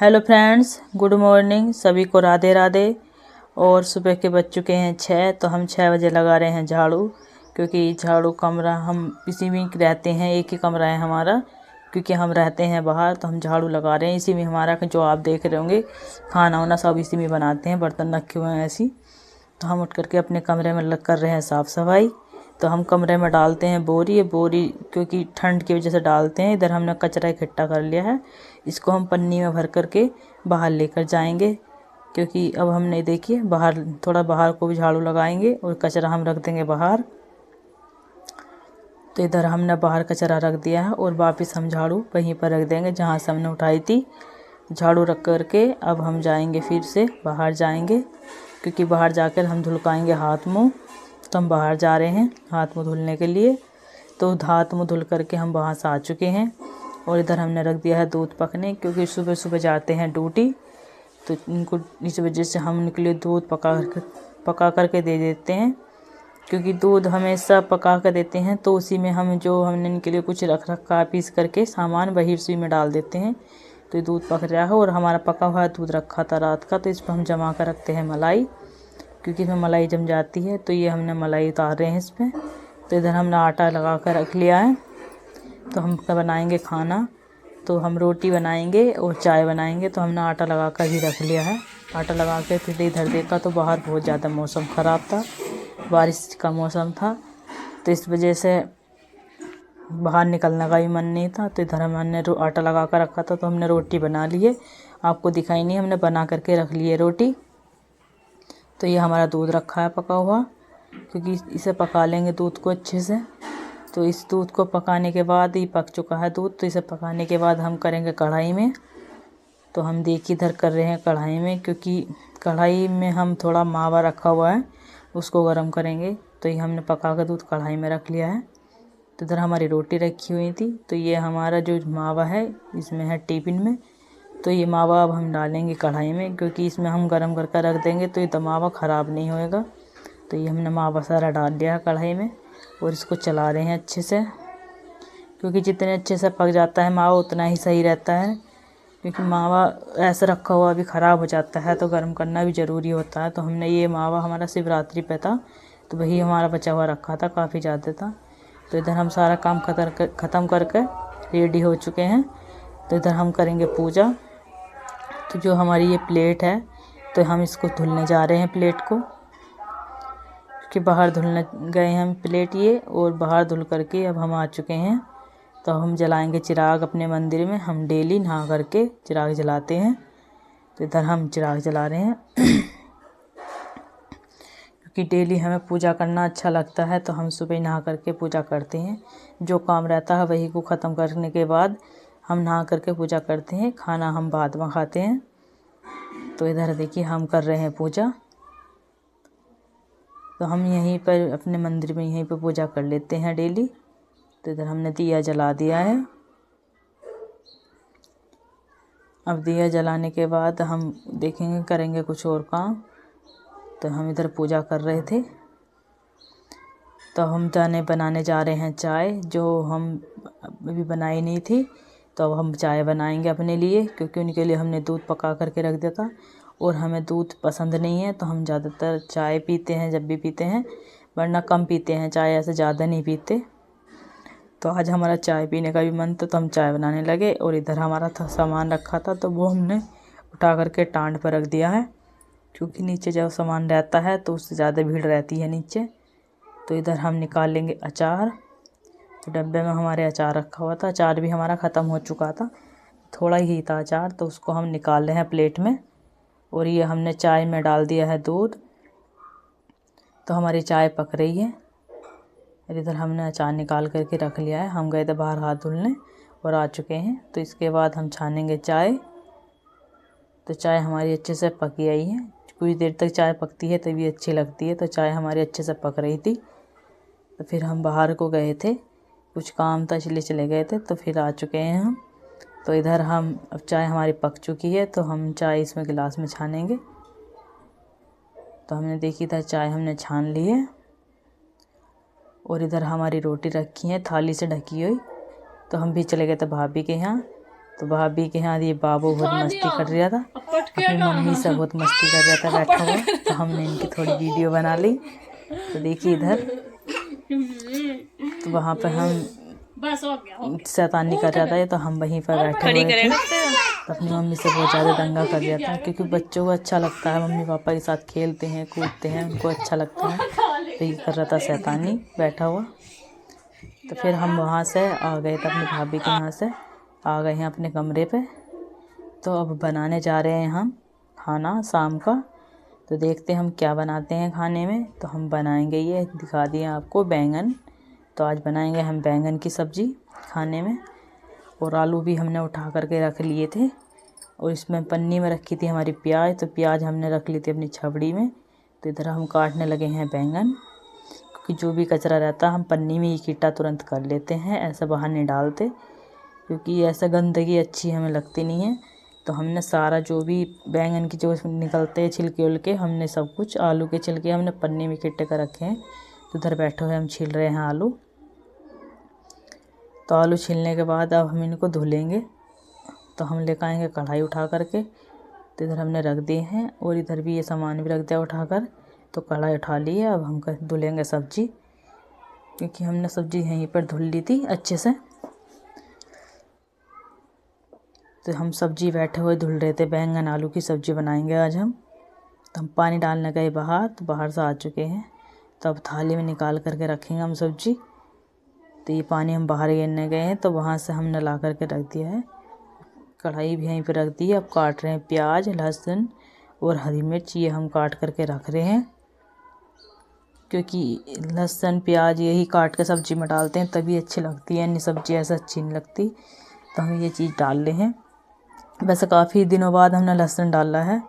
Hello friends, good morning. सभी को राधे राधे। और सुबह के बज चुके हैं 6, तो हम 6 बजे लगा रहे हैं झाड़ू, क्योंकि झाड़ू कमरा हम इसी में रहते हैं, एक ही कमरा है हमारा, क्योंकि हम रहते हैं बाहर, तो हम झाड़ू लगा रहे हैं इसी में। हमारा जो आप देख रहे होंगे खाना वाना सब इसी में बनाते हैं, बर्तन रखे हुए हैं ऐसी। तो हम उठ करके अपने कमरे में कर रहे हैं साफ़ सफाई। तो हम कमरे में डालते हैं बोरी क्योंकि ठंड की वजह से डालते हैं। इधर हमने कचरा इकट्ठा कर लिया है, इसको हम पन्नी में भर करके बाहर लेकर जाएंगे, क्योंकि अब हमने देखिए बाहर थोड़ा बाहर को भी झाड़ू लगाएंगे और कचरा हम रख देंगे बाहर। तो इधर हमने बाहर कचरा रख दिया है और वापस हम झाड़ू वहीं पर रख देंगे जहाँ से हमने उठाई थी। झाड़ू रख करके अब हम जाएंगे, फिर से बाहर जाएंगे, क्योंकि बाहर जाकर हम धुलकाएंगे हाथ मुँह। तो हम बाहर जा रहे हैं हाथ मुँह धुलने के लिए। तो हाथ मुँह धुल करके हम वहाँ से आ चुके हैं और इधर हमने रख दिया है दूध पकने, क्योंकि सुबह सुबह जाते हैं ड्यूटी, तो इनको इस वजह से हम इनके लिए दूध पका करके दे देते हैं। क्योंकि दूध हमेशा पका कर देते हैं, तो उसी में हम जो हमने इनके लिए कुछ रख रखा पीस करके सामान वही उसी में डाल देते हैं। तो ये दूध पक रहा है और हमारा पका हुआ दूध रखा था रात का, तो इस पर हम जमा कर रखते हैं मलाई, क्योंकि इसमें मलाई जम जाती है। तो ये हमने मलाई उतार रहे हैं इस पर। तो इधर हमने आटा लगा कर रख लिया है। तो हम बनाएंगे खाना, तो हम रोटी बनाएंगे और चाय बनाएंगे। तो हमने आटा लगा कर ही रख लिया है। आटा लगा के फिर इधर देखा तो बाहर बहुत ज़्यादा मौसम ख़राब था, बारिश का मौसम था, तो इस वजह से बाहर निकलने का भी मन नहीं था। तो इधर हमने आटा लगा कर रखा था, तो हमने रोटी बना ली है। आपको दिखाई नहीं, हमने बना करके रख ली है रोटी। तो ये हमारा दूध रखा है पका हुआ, क्योंकि इसे पका लेंगे दूध को अच्छे से। तो इस दूध को पकाने के बाद ही पक चुका है दूध, तो इसे पकाने के बाद हम करेंगे कढ़ाई में। तो हम देखिए इधर कर रहे हैं कढ़ाई में, क्योंकि कढ़ाई में हम थोड़ा मावा रखा हुआ है, उसको गर्म करेंगे। तो ये हमने पका कर दूध कढ़ाई में रख लिया है। तो इधर हमारी रोटी रखी हुई थी। तो ये हमारा जो मावा है इसमें है टिफिन में। तो ये मावा अब हम डालेंगे कढ़ाई में, क्योंकि इसमें हम गर्म करके रख देंगे तो ये मावा ख़राब नहीं होएगा। तो ये हमने मावा सारा डाल दिया है कढ़ाई में और इसको चला रहे हैं अच्छे से, क्योंकि जितने अच्छे से पक जाता है मावा उतना ही सही रहता है। क्योंकि मावा ऐसा रखा हुआ भी ख़राब हो जाता है, तो गर्म करना भी ज़रूरी होता है। तो हमने ये मावा हमारा शिवरात्रि पे था, तो वही हमारा बचा हुआ रखा था, काफ़ी ज़्यादा था। तो इधर हम सारा काम ख़त्म करके रेडी हो चुके हैं। तो इधर हम करेंगे पूजा। तो जो हमारी ये प्लेट है, तो हम इसको धुलने जा रहे हैं प्लेट को, कि बाहर धुलने गए हैं हम प्लेट ये, और बाहर धुल करके अब हम आ चुके हैं। तो हम जलाएंगे चिराग अपने मंदिर में। हम डेली नहा करके चिराग जलाते हैं। तो इधर हम चिराग जला रहे हैं क्योंकि डेली हमें पूजा करना अच्छा लगता है, तो हम सुबह नहा करके पूजा करते हैं। जो काम रहता है वही को ख़त्म करने के बाद हम नहा करके पूजा करते हैं। खाना हम बाद में खाते हैं। तो इधर देखिए हम कर रहे हैं पूजा। तो हम यहीं पर अपने मंदिर में यहीं पर पूजा कर लेते हैं डेली। तो इधर हमने दिया जला दिया है। अब दिया जलाने के बाद हम देखेंगे करेंगे कुछ और काम। तो हम इधर पूजा कर रहे थे। तो हम बनाने जा रहे हैं चाय, जो हम अभी बनाई नहीं थी। तो अब हम चाय बनाएंगे अपने लिए, क्योंकि उनके लिए हमने दूध पका करके रख दिया था और हमें दूध पसंद नहीं है। तो हम ज़्यादातर चाय पीते हैं जब भी पीते हैं, वरना कम पीते हैं चाय, ऐसे ज़्यादा नहीं पीते। तो आज हमारा चाय पीने का भी मन था, तो हम चाय बनाने लगे। और इधर हमारा था सामान रखा था, तो वो हमने उठा करके टांड पर रख दिया है, क्योंकि नीचे जब सामान रहता है तो उससे ज़्यादा भीड़ रहती है नीचे। तो इधर हम निकाल लेंगे अचार। तो डब्बे में हमारे अचार रखा हुआ था, अचार भी हमारा ख़त्म हो चुका था, थोड़ा ही था अचार। तो उसको हम निकाल रहे हैं प्लेट में। और ये हमने चाय में डाल दिया है दूध। तो हमारी चाय पक रही है। इधर हमने अचार निकाल करके रख लिया है। हम गए थे बाहर हाथ धुलने और आ चुके हैं। तो इसके बाद हम छानेंगे चाय। तो चाय हमारी अच्छे से पकी आई है। कुछ देर तक चाय पकती है तभी अच्छी लगती है। तो चाय हमारी अच्छे से पक रही थी। तो फिर हम बाहर को गए थे, कुछ काम था इसलिए चले गए थे। तो फिर आ चुके हैं हम। तो इधर हम अब चाय हमारी पक चुकी है, तो हम चाय इसमें गिलास में छानेंगे। तो हमने देखी था चाय हमने छान ली है। और इधर हमारी रोटी रखी है थाली से ढकी हुई। तो हम भी चले गए थे भाभी के यहाँ। तो भाभी के यहाँ ये बाबू बहुत मस्ती कर रहा था, अपनी मम्मी से बहुत मस्ती कर रहा था बैठा हुआ। तो हमने इनकी थोड़ी वीडियो बना ली। तो देखिए इधर, तो वहाँ पे हम शैतानी कर रहा था ये, तो हम वहीं पर बैठे हुए थे। तो अपनी मम्मी से बहुत ज़्यादा दंगा कर रहा था, क्योंकि बच्चों को अच्छा लगता है मम्मी पापा के साथ खेलते हैं कूदते हैं, उनको अच्छा लगता है। तो ये कर रहा था शैतानी बैठा हुआ। तो फिर हम वहाँ से आ गए थे, अपनी भाभी के यहाँ से आ गए हैं अपने कमरे पे। तो अब बनाने जा रहे हैं हम खाना शाम का। तो देखते हैं हम क्या बनाते हैं खाने में। तो हम बनाएंगे, ये दिखा दिए आपको, बैंगन। तो आज बनाएंगे हम बैंगन की सब्ज़ी खाने में। और आलू भी हमने उठा करके रख लिए थे, और इसमें पन्नी में रखी थी हमारी प्याज। तो प्याज हमने रख ली थी अपनी छबड़ी में। तो इधर हम काटने लगे हैं बैंगन, क्योंकि जो भी कचरा रहता है हम पन्नी में इकट्ठा तुरंत कर लेते हैं, ऐसा बाहर नहीं डालते, क्योंकि ऐसा गंदगी अच्छी हमें लगती नहीं है। तो हमने सारा जो भी बैंगन की जो निकलते हैं छिलके उलके, हमने सब कुछ, आलू के छिलके हमने पन्नी में इकट्ठे कर रखे हैं। तो उधर बैठे हुए हम छील रहे हैं आलू। तो आलू छीलने के बाद अब हम इनको धुलेंगे। तो हम लेकर आएंगे कढ़ाई उठा करके। तो इधर हमने रख दिए हैं, और इधर भी ये सामान भी रख दिया उठाकर। तो कढ़ाई उठा ली है, अब हम धुलेंगे सब्ज़ी, क्योंकि हमने सब्ज़ी यहीं पर धुल ली थी अच्छे से। तो हम सब्ज़ी बैठे हुए धुल रहे थे, बैंगन आलू की सब्ज़ी बनाएंगे आज हम। तो हम पानी डालने गए बाहर, तो बाहर से आ चुके हैं। तो अब थाली में निकाल करके रखेंगे हम सब्ज़ी। तो ये पानी हम बाहर गिरने गए हैं, तो वहाँ से हमने ला करके रख दिया है। कढ़ाई भी यहीं पे रख दी है। अब काट रहे हैं प्याज, लहसुन और हरी मिर्च, ये हम काट करके रख रहे हैं, क्योंकि लहसुन प्याज यही काट के सब्ज़ी में डालते हैं तभी अच्छी लगती है, नहीं सब्ज़ी ऐसा अच्छी नहीं लगती। तो हम ये चीज़ डाल रहे हैं। वैसे काफ़ी दिनों बाद हमने लहसुन डाला है,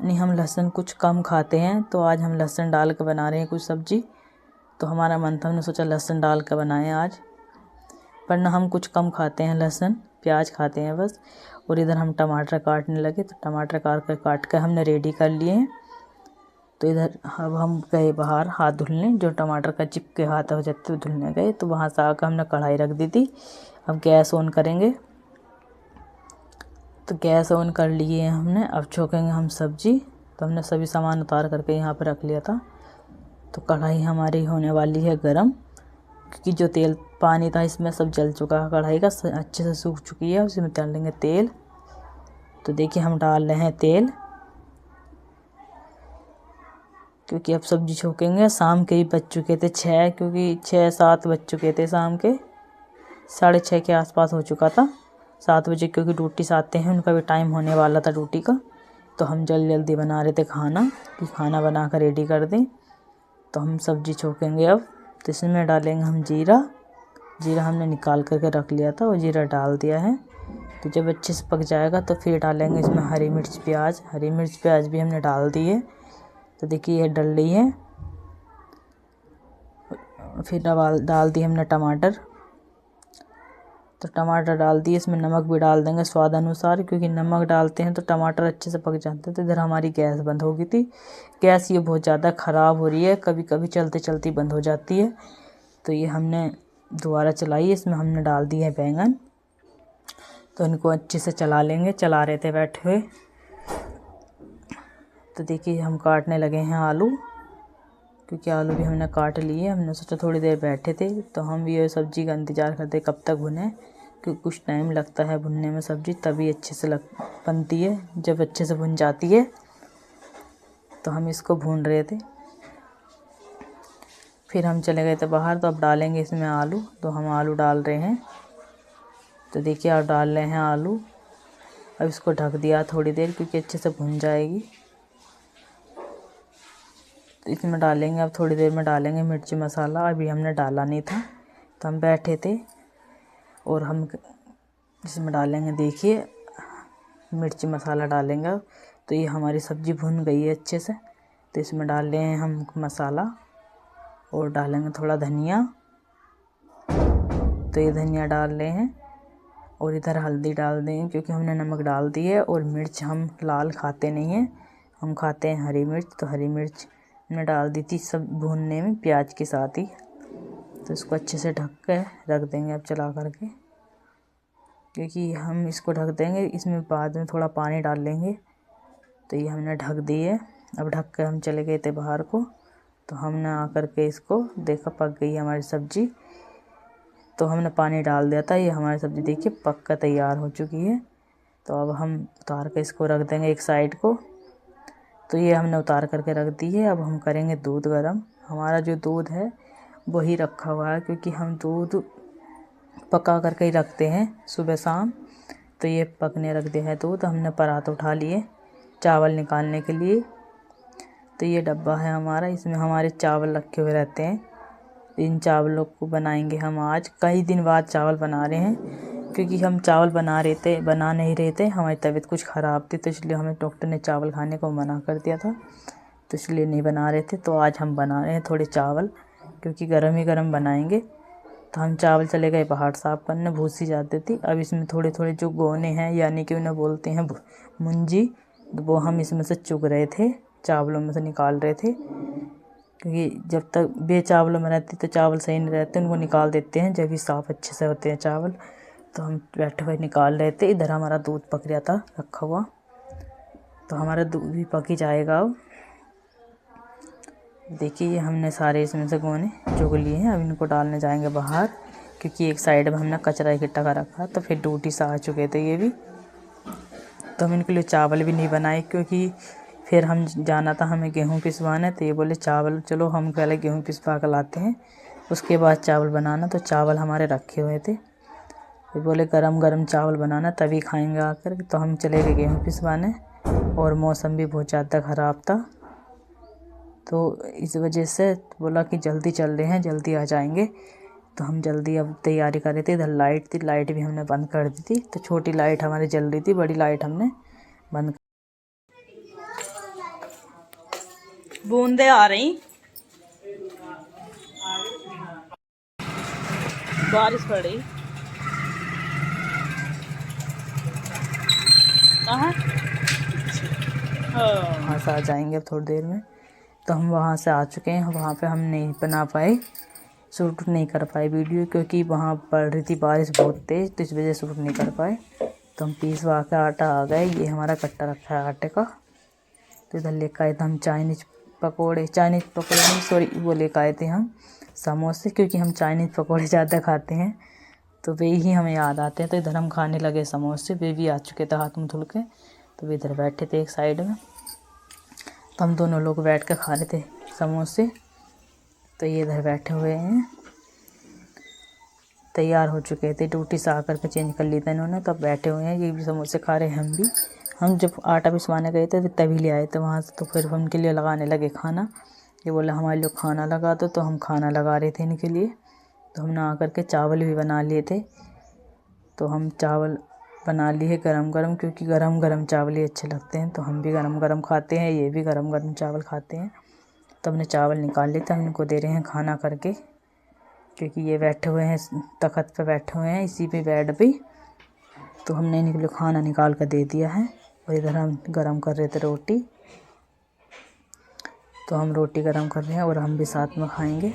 नहीं हम लहसुन कुछ कम खाते हैं, तो आज हम लहसुन डाल के बना रहे हैं कुछ सब्ज़ी। तो हमारा मन था, हमने सोचा लहसुन डाल के बनाएं आज, पर ना हम कुछ कम खाते हैं, लहसुन प्याज खाते हैं बस। और इधर हम टमाटर काटने लगे। तो टमाटर काट के हमने रेडी कर लिए हैं। तो इधर अब हम गए बाहर हाथ धुलने, जो टमाटर का चिपके हाथ हो जाते धुलने गए। तो वहाँ से आकर हमने कढ़ाई रख दी थी। अब गैस ऑन करेंगे। तो गैस ऑन कर लिए हैं हमने। अब छोकेंगे हम सब्ज़ी। तो हमने सभी सामान उतार करके यहाँ पर रख लिया था। तो कढ़ाई हमारी होने वाली है गरम, क्योंकि जो तेल पानी था इसमें सब जल चुका है, कढ़ाई का अच्छे से सूख चुकी है। उसमें डालेंगे तेल। तो देखिए हम डाल रहे हैं तेल, क्योंकि अब सब्ज़ी छोकेंगे। शाम के ही बज चुके थे 6, क्योंकि 6-7 बज चुके थे शाम के, 6:30 के आसपास हो चुका था। 7 बजे क्योंकि ड्यूटी से आते हैं, उनका भी टाइम होने वाला था ड्यूटी का। तो हम जल्दी बना रहे थे खाना, कि खाना बना कर रेडी कर दें। तो हम सब्ज़ी छोकेंगे अब। तो इसमें डालेंगे हम जीरा हमने निकाल करके रख लिया था, और जीरा डाल दिया है। तो जब अच्छे से पक जाएगा तो फिर डालेंगे इसमें हरी मिर्च प्याज भी हमने डाल दी है। तो देखिए ये डल रही है। फिर डाल दिए हमने टमाटर। तो टमाटर डाल दिए, इसमें नमक भी डाल देंगे स्वाद अनुसार, क्योंकि नमक डालते हैं तो टमाटर अच्छे से पक जाते हैं। तो इधर हमारी गैस बंद हो गई थी। गैस ये बहुत ज़्यादा ख़राब हो रही है, कभी कभी चलते चलते बंद हो जाती है। तो ये हमने दोबारा चलाई, इसमें हमने डाल दी है बैंगन। तो इनको अच्छे से चला लेंगे, चला रहे थे बैठे हुए। तो देखिए हम काटने लगे हैं आलू, क्योंकि आलू भी हमने काट लिए। हमने सोचा थोड़ी देर बैठे थे, तो हम भी ये सब्ज़ी का इंतज़ार करते कब तक भुने, क्योंकि कुछ टाइम लगता है भुनने में सब्ज़ी, तभी अच्छे से बनती है, जब अच्छे से भुन जाती है। तो हम इसको भून रहे थे। फिर हम चले गए थे बाहर। तो अब डालेंगे इसमें आलू। तो हम आलू डाल रहे हैं। तो देखिए आप डाल रहे हैं आलू। अब इसको ढक दिया थोड़ी देर, क्योंकि अच्छे से भुन जाएगी। तो इसमें डालेंगे, अब थोड़ी देर में डालेंगे मिर्ची मसाला। अभी हमने डाला नहीं था, तो हम बैठे थे। और हम इसमें डालेंगे, देखिए मिर्ची मसाला डालेंगे। तो ये हमारी सब्ज़ी भुन गई है अच्छे से। तो इसमें डाल रहे हैं हम मसाला, और डालेंगे थोड़ा धनिया। तो ये धनिया डाल रहे हैं, और इधर हल्दी डाल देंगे, क्योंकि हमने नमक डाल दी है। और मिर्च हम लाल खाते नहीं हैं, हम खाते हैं हरी मिर्च। तो हरी मिर्च हमने डाल दी थी सब भूनने में प्याज के साथ ही। तो इसको अच्छे से ढक के रख देंगे अब चला करके। क्योंकि हम इसको ढक देंगे, इसमें बाद में थोड़ा पानी डाल लेंगे। तो ये हमने ढक दी है। अब ढक कर हम चले गए थे बाहर को, तो हमने आकर के इसको देखा पक गई है हमारी सब्ज़ी। तो हमने पानी डाल दिया था। ये हमारी सब्ज़ी देखिए पक कर तैयार हो चुकी है। तो अब हम उतार के इसको रख देंगे एक साइड को। तो ये हमने उतार करके रख दी है। अब हम करेंगे दूध गरम। हमारा जो दूध है वही रखा हुआ है, क्योंकि हम दूध पका करके ही रखते हैं सुबह शाम। तो ये पकने रख दिया है दूध। हमने परात उठा लिए चावल निकालने के लिए। तो ये डब्बा है हमारा, इसमें हमारे चावल रखे हुए रहते हैं। इन चावलों को बनाएंगे हम आज। कई दिन बाद चावल बना रहे हैं, क्योंकि हम चावल बना नहीं रहे थे। हमारी तबीयत कुछ ख़राब थी, तो इसलिए हमें डॉक्टर ने चावल खाने को मना कर दिया था, तो इसलिए नहीं बना रहे थे। तो आज हम बना रहे हैं थोड़े चावल, क्योंकि गरम ही गरम बनाएंगे। तो हम चावल चले गए बाहर साफ़ करने, भूसी जाती थी। अब इसमें थोड़े थोड़े जो गोने हैं, यानी कि उन्हें बोलते हैं मुंजी, वो हम इसमें से चुग रहे थे, चावलों में से निकाल रहे थे। क्योंकि जब तक बे चावलों में रहती तो चावल सही नहीं रहते, उनको निकाल देते हैं जब भी साफ़ अच्छे से होते हैं चावल। तो हम बैठे हुए निकाल रहे थे। इधर हमारा दूध पक रहा था रखा हुआ। तो हमारा दूध भी पक ही जाएगा अब। देखिए हमने सारे इसमें से गोने चुग लिए हैं। अब इनको डालने जाएंगे बाहर, क्योंकि एक साइड में हमने कचरा इकट्ठा कर रखा। तो फिर ड्यूटी से आ चुके थे ये भी। तो हम इनके लिए चावल भी नहीं बनाए, क्योंकि फिर हम जाना था हमें गेहूँ पिसवाना। तो ये बोले चावल चलो हम पहले गेहूँ पिसवा कर लाते हैं, उसके बाद चावल बनाना। तो चावल हमारे रखे हुए थे। ये बोले गरम गरम चावल बनाना तभी खाएंगे आकर। तो हम चले गए गेहूँ पिसवाने, और मौसम भी बहुत ज़्यादा ख़राब था। तो इस वजह से बोला कि जल्दी चल रहे हैं, जल्दी आ जाएंगे। तो हम जल्दी अब तैयारी कर रहे थे। इधर लाइट थी, लाइट भी हमने बंद कर दी थी। तो छोटी लाइट हमारी जल रही थी, बड़ी लाइट हमने बंद। बूंदे आ रही, बारिश पड़ रही। वहाँ से आ जाएंगे अब थोड़ी देर में। तो हम वहाँ से आ चुके हैं। वहाँ पे हम नहीं बना पाए, शूट नहीं कर पाए वीडियो, क्योंकि वहाँ पड़ रही थी बारिश बहुत तेज़, तो इस वजह से शूट नहीं कर पाए। तो हम पीसवा के आटा आ गए। ये हमारा कट्टा रखा है आटे का। तो इधर लेकर आए थे हम चाइनीज़ पकौड़े नहीं, सॉरी, वो लेकर आए थे हम समोसे, क्योंकि हम चाइनीज़ पकौड़े ज़्यादा खाते हैं, तो वे ही हमें याद आते हैं। तो इधर हम खाने लगे समोसे। वे भी आ चुके थे हाथ मुँह धुल के। तो वे इधर बैठे थे एक साइड में। तो हम दोनों लोग बैठ कर खा रहे थे समोसे। तो ये इधर बैठे हुए हैं, तैयार हो चुके थे, ड्यूटी से आकर के चेंज कर ली था इन्होंने। तब बैठे हुए हैं, ये भी समोसे खा रहे हैं। हम भी, हम जब आटा पिसवाने गए थे तभी ले आए थे वहाँ से। तो फिर उनके लिए लगाने लगे खाना। ये बोले हमारे लिए खाना लगा दो, तो हम खाना लगा रहे थे इनके लिए। तो हमने आकर के चावल भी बना लिए थे। तो हम चावल बना लिए गरम गरम, क्योंकि गरम गरम चावल ही अच्छे लगते हैं। तो हम भी गरम गरम खाते हैं, ये भी गरम गरम चावल खाते हैं। तो हमने चावल निकाल लिए थे, हम इनको दे रहे हैं खाना करके, क्योंकि ये बैठे हुए हैं तख्त पे बैठे हुए हैं, इसी पे बेड पे। तो हमने इनके लिए खाना निकाल कर दे दिया है। और इधर हम गरम कर रहे थे रोटी। तो हम रोटी गरम कर रहे हैं और हम भी साथ में खाएंगे।